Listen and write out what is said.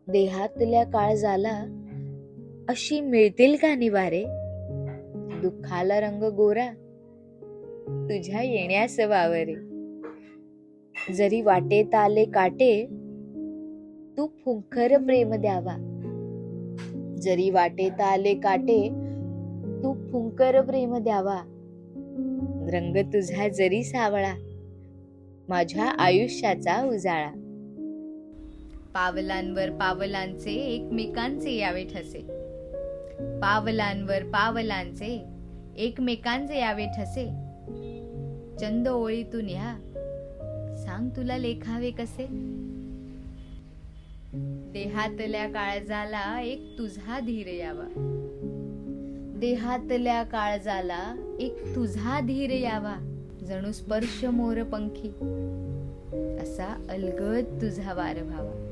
देहातल्या काळजाला अशी मिळतील का निवारे? दुःखाला रंग गोरा तुझ्या येण्यास वावरे. जरी वाटेत आले काटे तू फुंकर प्रेम द्यावा. जरी वाटेत आले काटे तू फुंकर प्रेम द्यावा. रंग तुझा जरी सावळा माझ्या आयुष्याचा उजाळा. पावलांवर पावलांचे एकमेकांचे यावे ठसे. पावलांवर पावलांचे एकमेकांचे यावे ठसे. चंद ओळीतून या सांग तुला लेखावे कसे. देहातल्या काळजाला एक तुझा धीर यावा. देहातल्या काळजाला एक तुझा धीर यावा. जणू स्पर्श मोर पंखी असा अलगद तुझा वार व्हावा.